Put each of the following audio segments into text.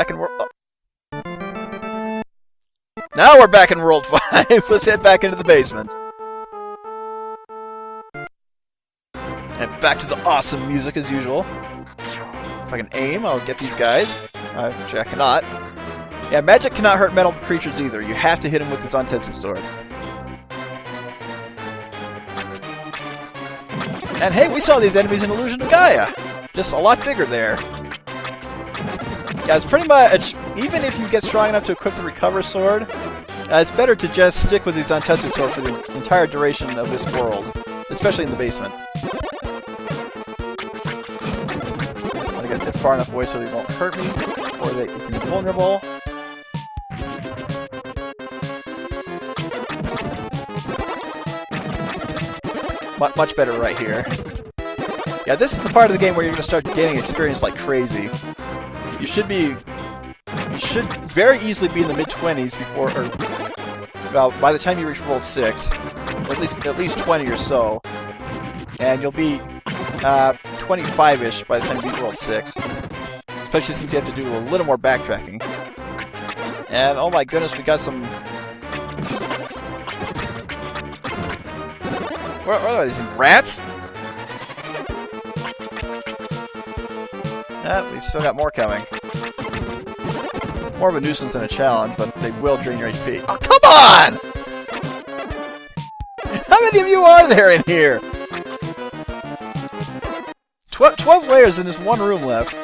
Back in World... Now we're back in World 5. Let's head back into the basement. And back to the awesome music as usual. If I can aim, I'll get these guys. Which I cannot. Yeah, magic cannot hurt metal creatures either. You have to hit him with this Zantetsu sword. And hey, we saw these enemies in Illusion of Gaia. Just a lot bigger there. Yeah, it's pretty much... Even if you get strong enough to equip the Recover sword, it's better to just stick with the Zantetsu sword for the entire duration of this world. Especially in the basement. I want to get far enough away so they won't hurt me, or that you can be vulnerable. Much better right here. Yeah, this is the part of the game where you're going to start gaining experience like crazy. You should very easily be in the mid-20s before, or well, by the time you reach World 6, at least 20 or so, and you'll be 25-ish by the time you beat World 6, especially since you have to do a little more backtracking. And oh my goodness, we got some... What are these, rats? We still got more coming. More of a nuisance than a challenge, but they will drain your HP. Oh, come on! How many of you are there in here? 12 layers in this one room left.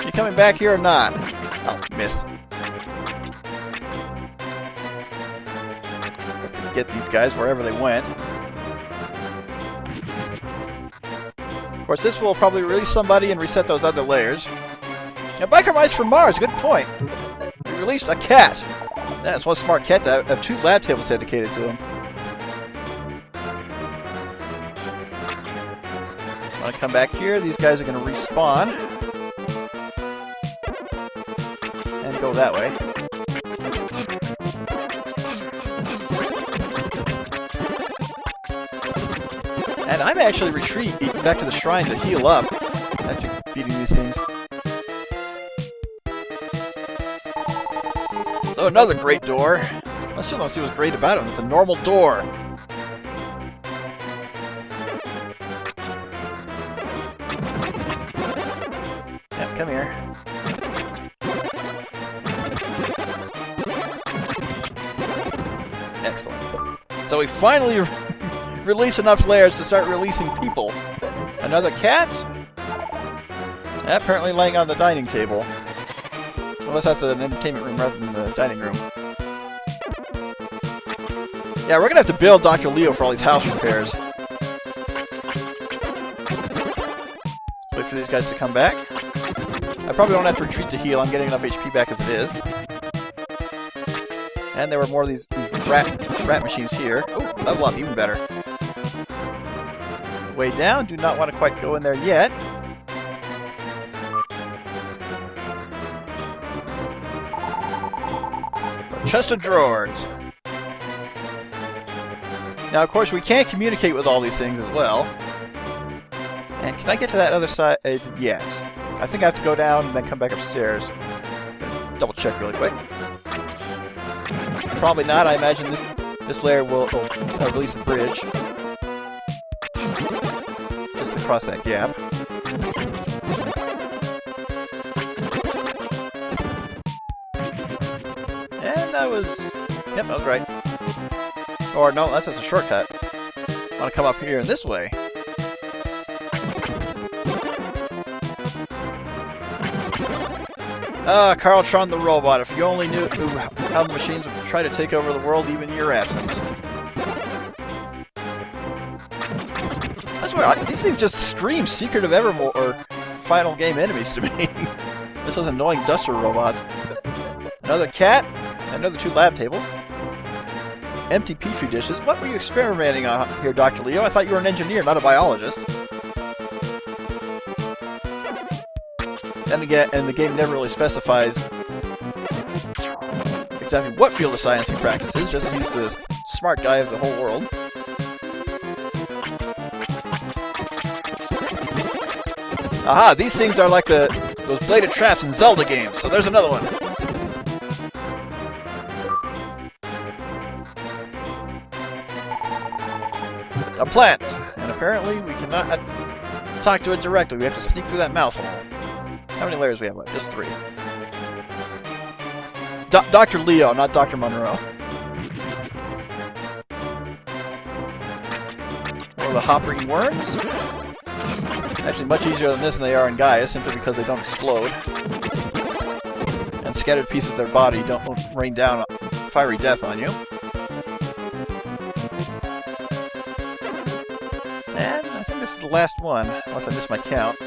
You coming back here or not? Oh, missed. Get these guys wherever they went. Of course, this will probably release somebody and reset those other layers. Now, Biker Mice from Mars, good point. We released a cat. That's one smart cat that have 2 lab tables dedicated to him. Want to come back here? These guys are going to respawn. And go that way. And I'm actually retreating back to the shrine to heal up after beating these things. Oh, another great door. I still don't see what's great about it. It's a normal door. Yep, come here. Excellent. So we finally release enough layers to start releasing people. Another cat? Apparently laying on the dining table. Unless that's an entertainment room rather than the dining room. Yeah, we're gonna have to build Dr. Leo for all these house repairs. Wait for these guys to come back. I probably don't have to retreat to heal. I'm getting enough HP back as it is. And there were more of these rat machines here. Oh, level up, even better. Way down. Do not want to quite go in there yet. Chest of drawers. Now, of course, we can't communicate with all these things as well. And can I get to that other side? Yes. I think I have to go down and then come back upstairs. Double check really quick. Probably not. I imagine this layer will release a bridge. Just across that gap. And that was... Yep, that was right. Or no, that's just a shortcut. I want to come up here in this way. Ah, Carltron the robot. If you only knew how the machines would try to take over the world even in your absence. I swear, these things just scream Secret of Evermore or final game enemies to me. This those annoying duster robots. Another cat. Another 2 lab tables. Empty petri dishes. What were you experimenting on here, Dr. Leo? I thought you were an engineer, not a biologist. And the game never really specifies exactly what field of science he practices, just he's the smart guy of the whole world. Aha, these things are like those bladed traps in Zelda games, so there's another one. A plant! And apparently we cannot talk to it directly, we have to sneak through that mouse hole. How many layers do we have left? Just 3. Dr. Leo, not Dr. Monroe. Or the hopping worms. Actually, much easier than this than they are in Gaia, simply because they don't explode. And scattered pieces of their body don't rain down fiery death on you. And I think this is the last one, unless I missed my count.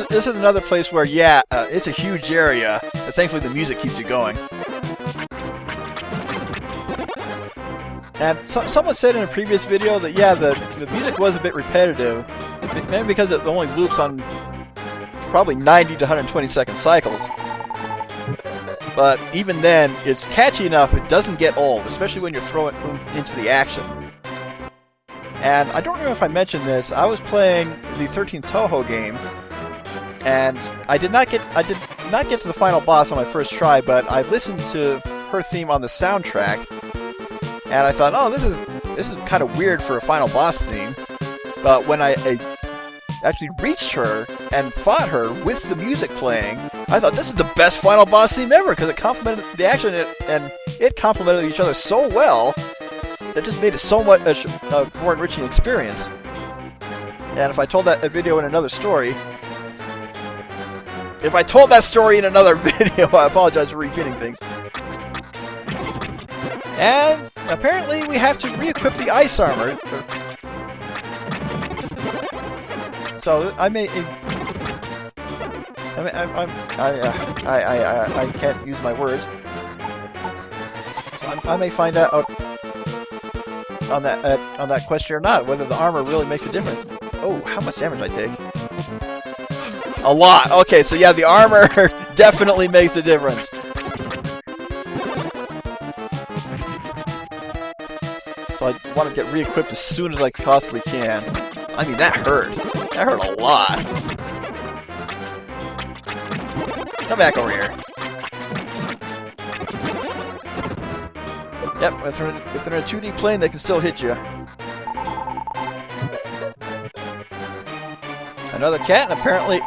This is another place where, yeah, it's a huge area, but thankfully the music keeps you going. And someone said in a previous video that, yeah, the music was a bit repetitive, maybe because it only loops on probably 90 to 120 second cycles. But even then, it's catchy enough it doesn't get old, especially when you're throwing into the action. And I don't remember if I mentioned this, I was playing the 13th Toho game, and I did not get to the final boss on my first try, but I listened to her theme on the soundtrack, and I thought, oh, this is kind of weird for a final boss theme. But when I actually reached her and fought her with the music playing, I thought this is the best final boss theme ever, because it complemented the action and it complemented each other so well that just made it so much a more enriching experience. And if I told that video in another story, I apologize for repeating things. And apparently we have to re-equip the ice armor. So I can't use my words. So I may find out on that question or not whether the armor really makes a difference. Oh, how much damage I take? A lot. Okay, so yeah, the armor definitely makes a difference. So I want to get re-equipped as soon as I possibly can. I mean, that hurt. That hurt a lot. Come back over here. Yep, if they're in a 2D plane, they can still hit you. Another cat, and apparently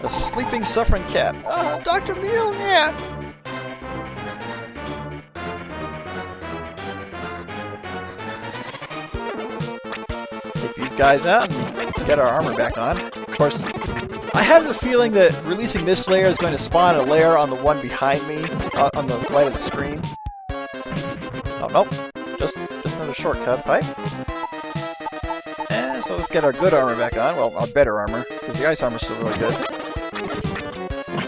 a sleeping, suffering cat. Oh, Dr. Leo, yeah. Take these guys out and get our armor back on. Of course, I have the feeling that releasing this layer is going to spawn a layer on the one behind me, on the right of the screen. Oh, nope. Just another shortcut pipe. And so let's get our good armor back on. Well, our better armor, because the ice armor's still really good.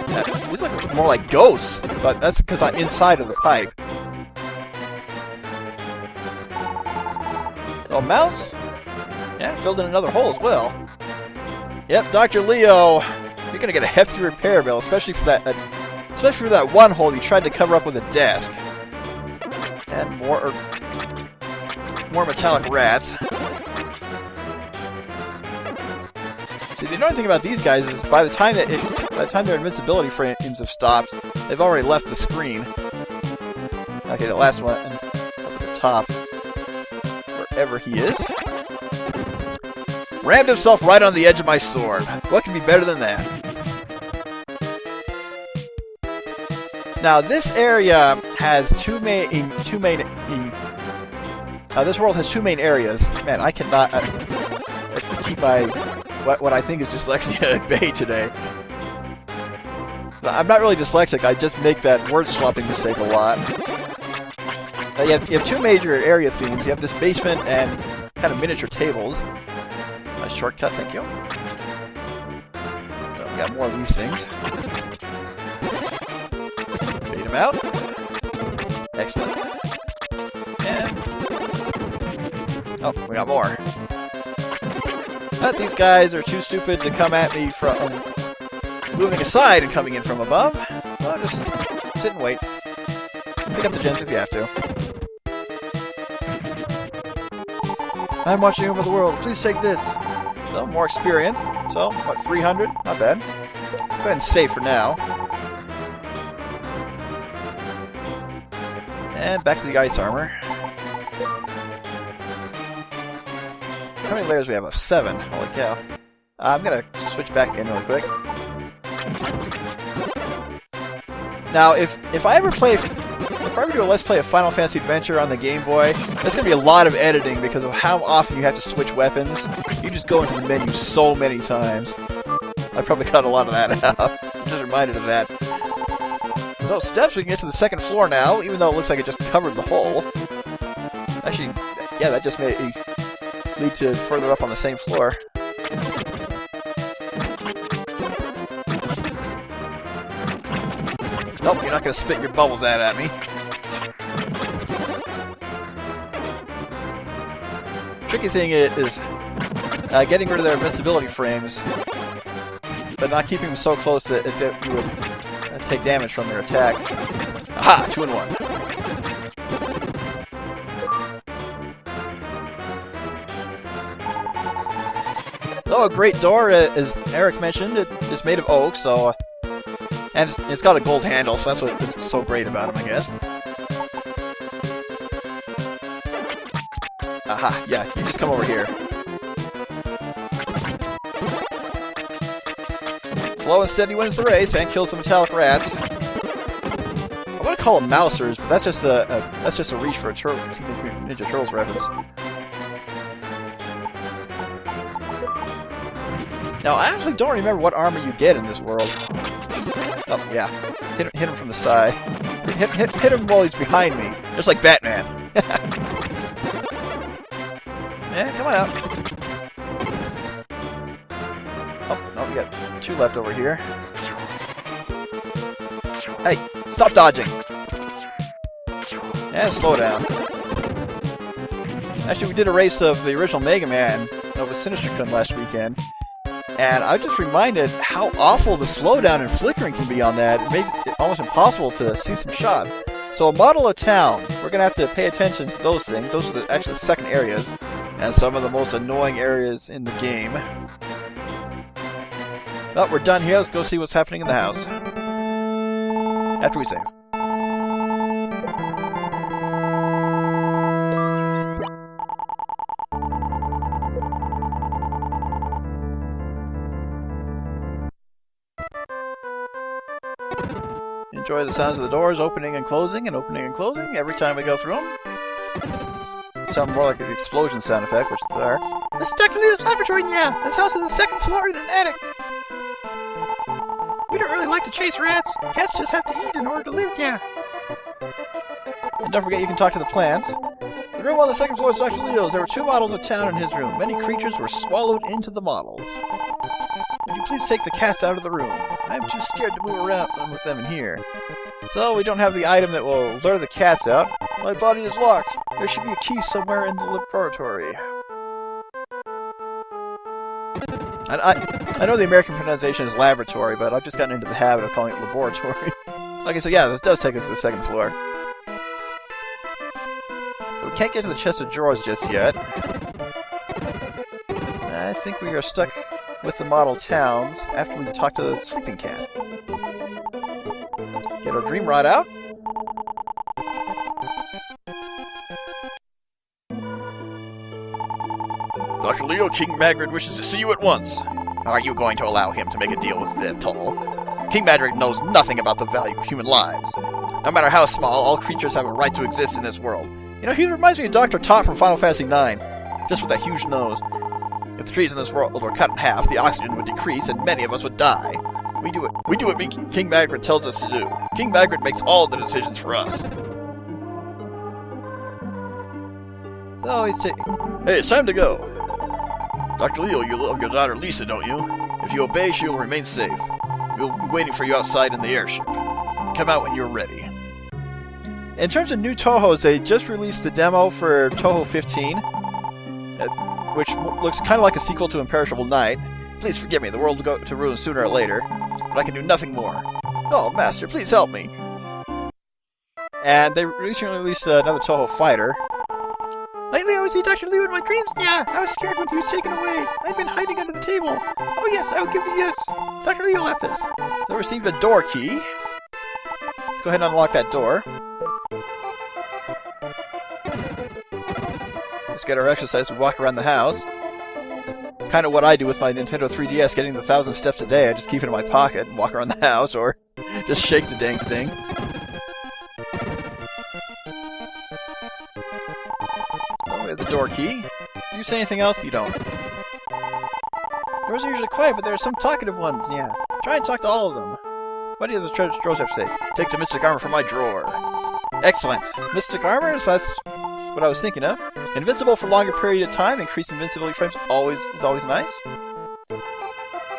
Yeah, these look more like ghosts, but that's because I'm inside of the pipe. Oh, mouse? Yeah, filled in another hole as well. Yep, Dr. Leo, you're gonna get a hefty repair bill, especially for that one hole you tried to cover up with a desk. And more metallic rats. See, the annoying thing about these guys is by the time their invincibility frames have stopped, they've already left the screen. Okay, the last one up at the top, wherever he is. Rammed himself right on the edge of my sword. What can be better than that? Now, this area has two main. This world has 2 main areas. Man, I cannot keep my what I think is dyslexia at bay today. I'm not really dyslexic. I just make that word swapping mistake a lot. You have 2 major area themes. You have this basement and kind of miniature tables. Nice shortcut, thank you. So we got more of these things. Bait them out. Excellent. And oh, we got more. But these guys are too stupid to come at me from moving aside and coming in from above. So just sit and wait. Pick up the gems if you have to. I'm watching over the world. Please take this. So, more experience. So, what, 300? Not bad. Go ahead and stay for now. And back to the ice armor. How many layers do we have? 7. Holy cow. I'm gonna switch back in really quick. Now, if I ever do a Let's Play of Final Fantasy Adventure on the Game Boy, there's gonna be a lot of editing because of how often you have to switch weapons. You just go into the menu so many times. I probably cut a lot of that out. I'm just reminded of that. So, steps, we can get to the second floor now, even though it looks like it just covered the hole. Actually, yeah, that just may lead to further up on the same floor. Nope, you're not going to spit your bubbles out at me. Tricky thing is getting rid of their invincibility frames, but not keeping them so close that you would take damage from their attacks. Aha! 2 in 1. So a great door, as Eric mentioned, it is made of oak, so and it's got a gold handle, so that's what's so great about them, I guess. Aha! Yeah, you just come over here. Slow and steady wins the race and kills the metallic rats. I want to call them mousers, but that's just a reach for a Teenage Mutant Ninja Turtles reference. Now, I actually don't remember what armor you get in this world. Oh, yeah. Hit him from the side. Hit him while he's behind me. Just like Batman. Yeah, come on out. Oh, we got 2 left over here. Hey, stop dodging! And slow down. Actually, we did a race of the original Mega Man over SinisterCon last weekend. And I was just reminded how awful the slowdown and flickering can be on that. It made it almost impossible to see some shots. So a model of town, we're going to have to pay attention to those things. Those are actually the second areas. And some of the most annoying areas in the game. Well, we're done here. Let's go see what's happening in the house. After we save. Enjoy the sounds of the doors opening and closing every time we go through them. Sound more like an explosion sound effect, which is there. This is Dr. Leo's laboratory now. This house is the second floor in an attic. We don't really like to chase rats. Cats just have to eat in order to live now. And don't forget you can talk to the plants. The room on the second floor is Dr. Leo's. There were 2 models of town in his room. Many creatures were swallowed into the models. Would you please take the cats out of the room? I am too scared to move around with them in here. So, we don't have the item that will lure the cats out. My body is locked. There should be a key somewhere in the laboratory. And I know the American pronunciation is laboratory, but I've just gotten into the habit of calling it laboratory. Like I said, yeah, this does take us to the second floor. So we can't get to the chest of drawers just yet. I think we are stuck with the model towns after we talk to the sleeping cat. Get our dream rod out. Dr. Leo, King Magrid wishes to see you at once. Are you going to allow him to make a deal with the Toll? King Magrid knows nothing about the value of human lives. No matter how small, all creatures have a right to exist in this world. You know, he reminds me of Dr. Tot from Final Fantasy IX, just with that huge nose. If the trees in this world were cut in half, the oxygen would decrease and many of us would die. We do what King Magrid tells us to do. King Magrid makes all the decisions for us. So he's taking... Hey, it's time to go. Dr. Leo, you love your daughter Lisa, don't you? If you obey, she will remain safe. We'll be waiting for you outside in the airship. Come out when you're ready. In terms of new Tohos, they just released the demo for Toho 15, which looks kind of like a sequel to Imperishable Night. Please forgive me, the world will go to ruin sooner or later, but I can do nothing more. Oh, Master, please help me. And they recently released another Toho Fighter. Oh Lately I was seeing Dr. Liu in my dreams. Yeah, I was scared when he was taken away. I'd been hiding under the table. Oh yes, I will give you this. Dr. Liu left this. So I received a door key. Let's go ahead and unlock that door. Let's get our exercise and walk around the house. Kind of what I do with my Nintendo 3DS, getting the 1,000 steps a day. I just keep it in my pocket and walk around the house, or just shake the dang thing. Oh, we have the door key. Do you say anything else? You don't. Doors are usually quiet, but there are some talkative ones, yeah. Try and talk to all of them. What do the treasure drawers have to say? Take the mystic armor from my drawer. Excellent. Mystic armor? So that's what I was thinking of. Invincible for longer period of time. Increased invincibility frames is always nice.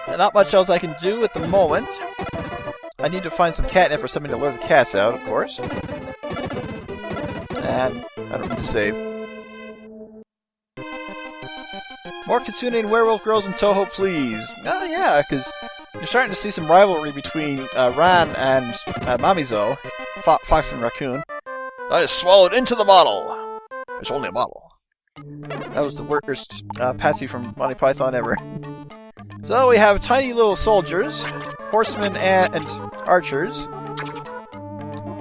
And not much else I can do at the moment. I need to find some catnip or something to lure the cats out, of course. And I don't need to save. More Kitsune and werewolf girls in Toho, please. Oh yeah, because you're starting to see some rivalry between Ran and Mamizo, Fox and Raccoon. That is swallowed into the model. It's only a model. That was the worst Patsy from Monty Python ever. So we have tiny little soldiers, horsemen and archers.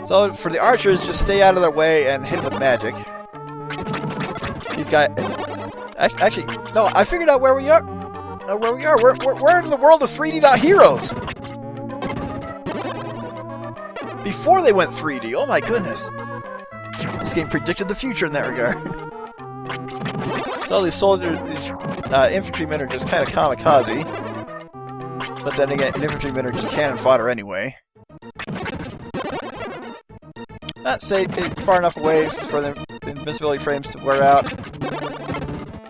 So for the archers, just stay out of their way and hit with magic. These guys... Actually, no, I figured out where we are. We're in the world of 3D Heroes. Before they went 3D, oh my goodness. This game predicted the future in that regard. So these soldiers, these infantrymen are just kind of kamikaze. But then again, infantrymen are just cannon fodder anyway. Not say far enough away for the invincibility frames to wear out.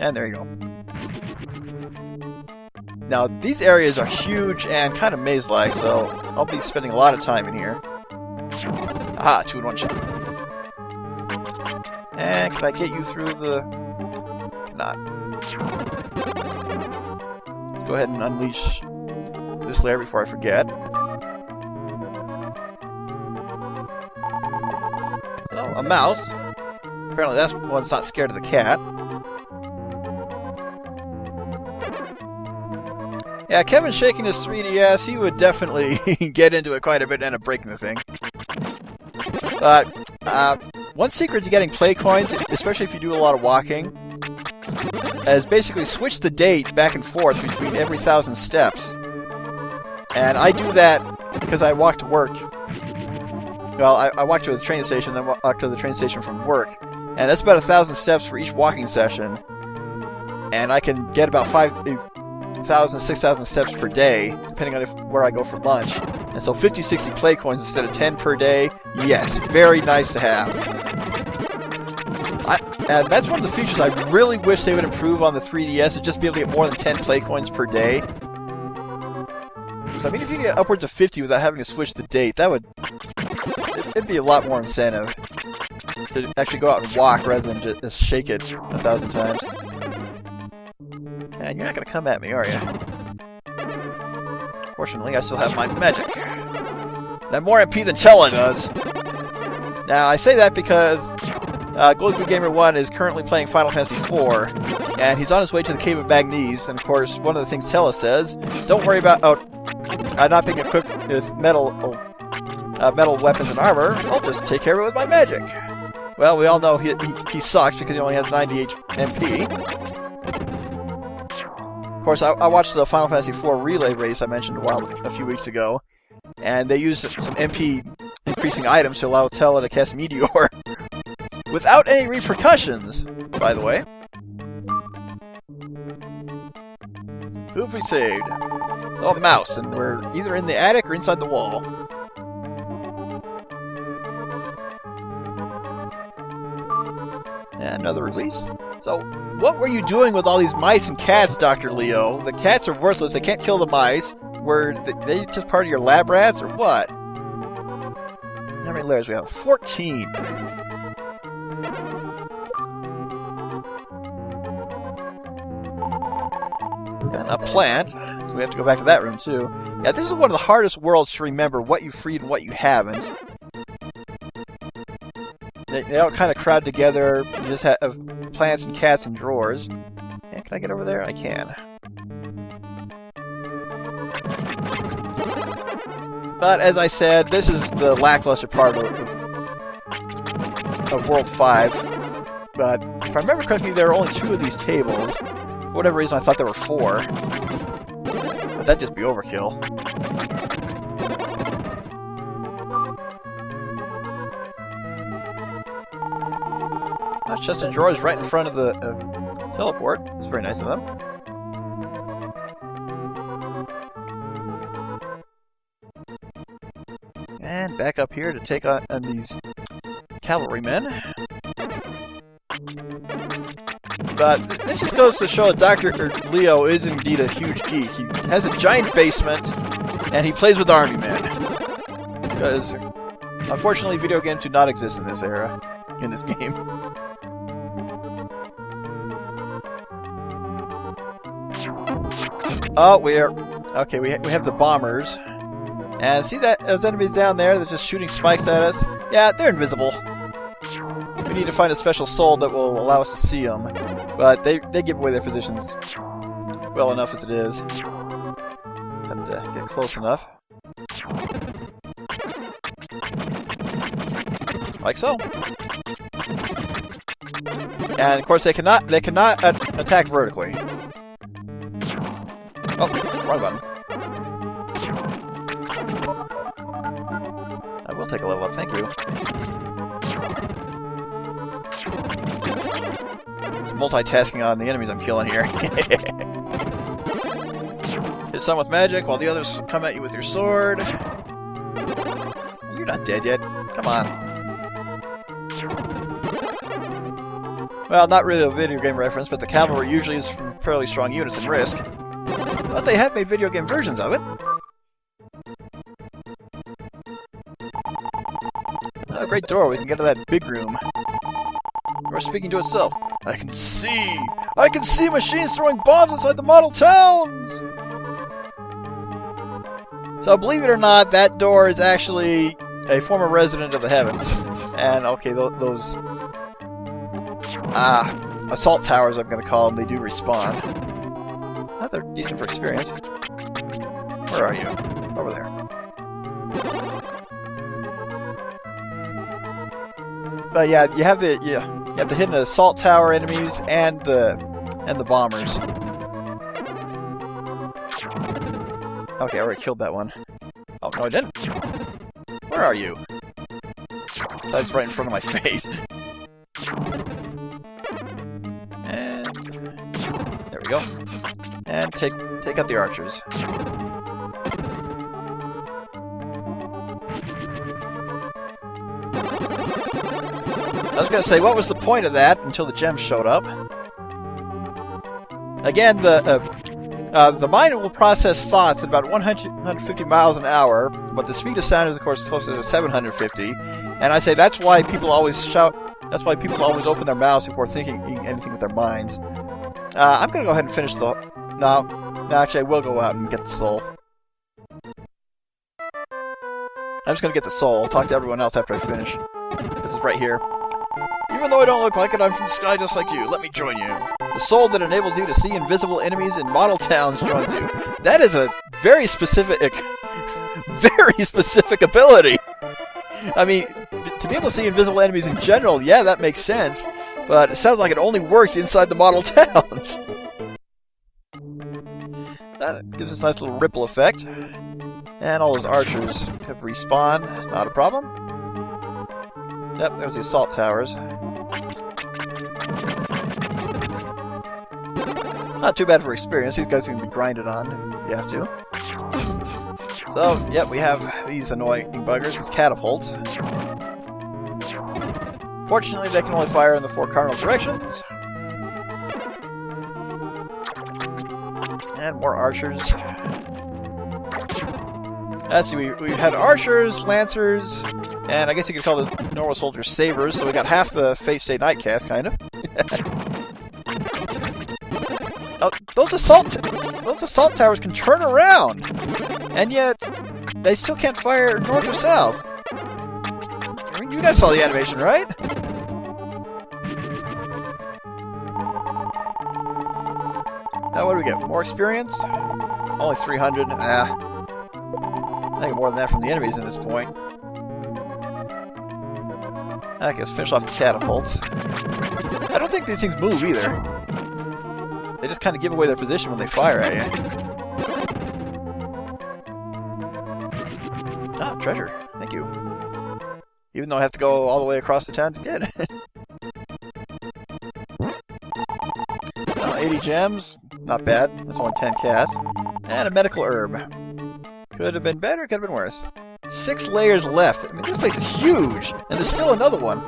And there you go. Now, these areas are huge and kind of maze-like, so I'll be spending a lot of time in here. Aha, 2-in-1 shot. And can I get you through the... Cannot. Let's go ahead and unleash this layer before I forget. So, a mouse. Apparently that's one's not scared of the cat. Yeah, Kevin's shaking his 3DS. He would definitely get into it quite a bit and end up breaking the thing. But one secret to getting play coins, especially if you do a lot of walking, is basically switch the date back and forth between every 1,000 steps. And I do that because I walk to work. Well, I walk to the train station, then walk to the train station from work. And that's about 1,000 steps for each walking session. And I can get about 5,000, 6,000 steps per day, depending on where I go for lunch. And so 50, 60 play coins instead of 10 per day, yes, very nice to have. And that's one of the features I really wish they would improve on the 3DS, is just be able to get more than 10 play coins per day. Because, I mean, if you get upwards of 50 without having to switch the date, that would... It'd be a lot more incentive to actually go out and walk rather than just shake it 1,000 times. And you're not going to come at me, are you? Fortunately, I still have my magic. And I'm more MP than Chella does. Now, I say that because Golden Gamer 1 is currently playing Final Fantasy IV, and he's on his way to the Cave of Magnes, and of course, one of the things Chella says, don't worry about not being equipped with metal weapons and armor, I'll just take care of it with my magic. Well, we all know he sucks because he only has 98 MP. Of course, I watched the Final Fantasy IV relay race I mentioned a few weeks ago, and they used some MP increasing items to allow Tella to cast Meteor without any repercussions, by the way. Who have we saved? Oh, mouse, and we're either in the attic or inside the wall. And another release. So, what were you doing with all these mice and cats, Dr. Leo? The cats are worthless, they can't kill the mice. Were they just part of your lab rats, or what? How many layers we have? 14! And a plant, so we have to go back to that room too. Yeah, this is one of the hardest worlds to remember what you freed and what you haven't. They all kind of crowd together. You just have plants and cats and drawers. And can I get over there? I can. But as I said, this is the lackluster part of World 5. But if I remember correctly, there are only 2 of these tables. For whatever reason, I thought there were 4. But that'd just be overkill. Chest of drawers right in front of the teleport. It's very nice of them. And back up here to take on these cavalrymen. But this just goes to show that Dr. Leo is indeed a huge geek. He has a giant basement, and he plays with army men. Because, unfortunately, video games do not exist in this era, in this game. Oh, okay, we have the bombers. And see those enemies down there that are just shooting spikes at us? Yeah, they're invisible. We need to find a special soul that will allow us to see them. But they give away their positions well enough as it is. Have to get close enough. Like so. And of course they cannot attack vertically. Oh, wrong button. I will take a level up, thank you. Just multitasking on the enemies I'm killing here. Hit some with magic while the others come at you with your sword. You're not dead yet. Come on. Well, not really a video game reference, but the cavalry usually is from fairly strong units in Risk. But they have made video game versions of it. Oh, great door. We can get to that big room. Or speaking to itself. I can see! I can see machines throwing bombs inside the model towns! So, believe it or not, that door is actually a former resident of the heavens. And, okay, those... assault towers, I'm going to call them. They do respawn. Oh, they're decent for experience. Where are you? Over there. But yeah, you have the hidden assault tower enemies and the bombers. Okay, I already killed that one. Oh no, I didn't. Where are you? That's right in front of my face. And there we go. And take out the archers. I was going to say, what was the point of that until the gems showed up? Again, the mind will process thoughts at about 150 miles an hour, but the speed of sound is, of course, closer to 750. And I say that's why people always shout. That's why people always open their mouths before thinking anything with their minds. I'm going to go ahead and finish the... No, actually, I will go out and get the soul. I'm just going to get the soul. I'll talk to everyone else after I finish. This is right here. Even though I don't look like it, I'm from the sky just like you. Let me join you. The soul that enables you to see invisible enemies in model towns joins you. That is a very specific ability. I mean, to be able to see invisible enemies in general, yeah, that makes sense. But it sounds like it only works inside the model towns. That gives us a nice little ripple effect. And all those archers have respawned. Not a problem. Yep, there's the assault towers. Not too bad for experience. These guys can be grinded on if you have to. So, yep, we have these annoying buggers, these catapults. Fortunately, they can only fire in the 4 cardinal directions. And more archers. Let's see, we had archers, lancers, and I guess you could call the normal soldiers sabers, so we got half the Fate Stay Nightcast, kind of. Oh, those assault towers can turn around! And yet, they still can't fire north or south. I mean, you guys saw the animation, right? Now what do we get? More experience? Only 300. Ah. I get more than that from the enemies at this point. I guess finish off the catapults. I don't think these things move either. They just kind of give away their position when they fire at you. Ah, treasure. Thank you. Even though I have to go all the way across the town to get it. 80 gems. Not bad. That's only 10 casts. And a medical herb. Could have been better, could have been worse. 6 layers left. I mean, this place is huge! And there's still another one.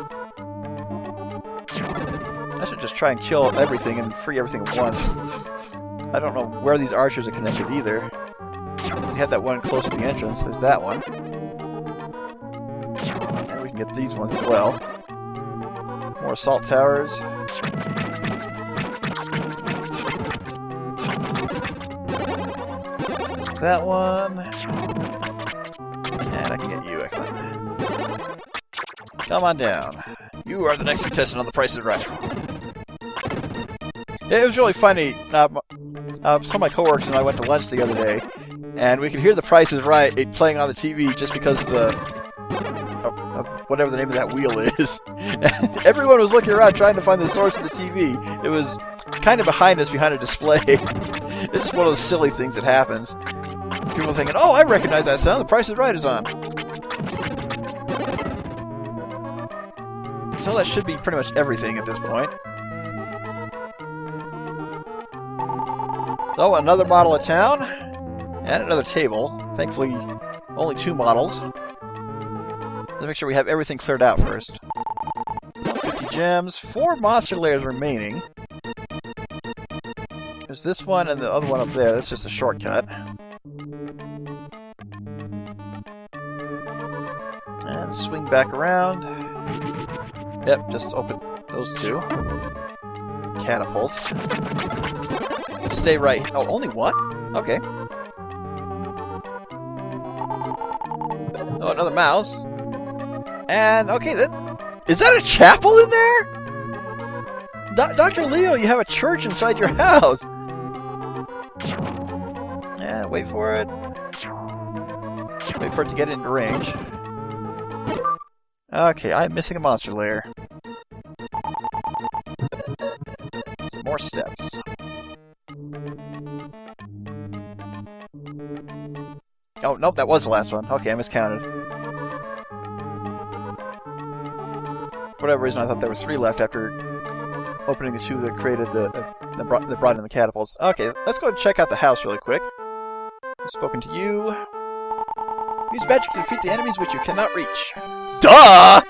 I should just try and kill everything and free everything at once. I don't know where these archers are connected either. We had that one close to the entrance. There's that one. And we can get these ones as well. More assault towers. There's that one. And I can get you, excellent. Come on down. You are the next contestant on The Price is Right. Yeah, it was really funny. Some of my coworkers and I went to lunch the other day, and we could hear The Price is Right playing on the TV just because of the of whatever the name of that wheel is. Everyone was looking around trying to find the source of the TV. It was kind of behind us, behind a display. It's just one of those silly things that happens. People thinking, "Oh, I recognize that sound. The Price is Right is on." So that should be pretty much everything at this point. So, another model of town, and another table. Thankfully, only 2 models. Let's make sure we have everything cleared out first. 50 gems, 4 monster layers remaining. There's this one and the other one up there. That's just a shortcut. And swing back around. Yep, just open those 2. Catapults. Stay right. Oh, only 1? Okay. Oh, another mouse. And, okay, is that a chapel in there? Dr. Leo, you have a church inside your house. Yeah, wait for it. Wait for it to get into range. Okay, I'm missing a monster lair. Some more steps. Oh, nope, that was the last one. Okay, I miscounted. For whatever reason, I thought there were 3 left after opening the 2 that created that brought in the catapults. Okay, let's go and check out the house really quick. I've spoken to you. Use magic to defeat the enemies which you cannot reach. Duh!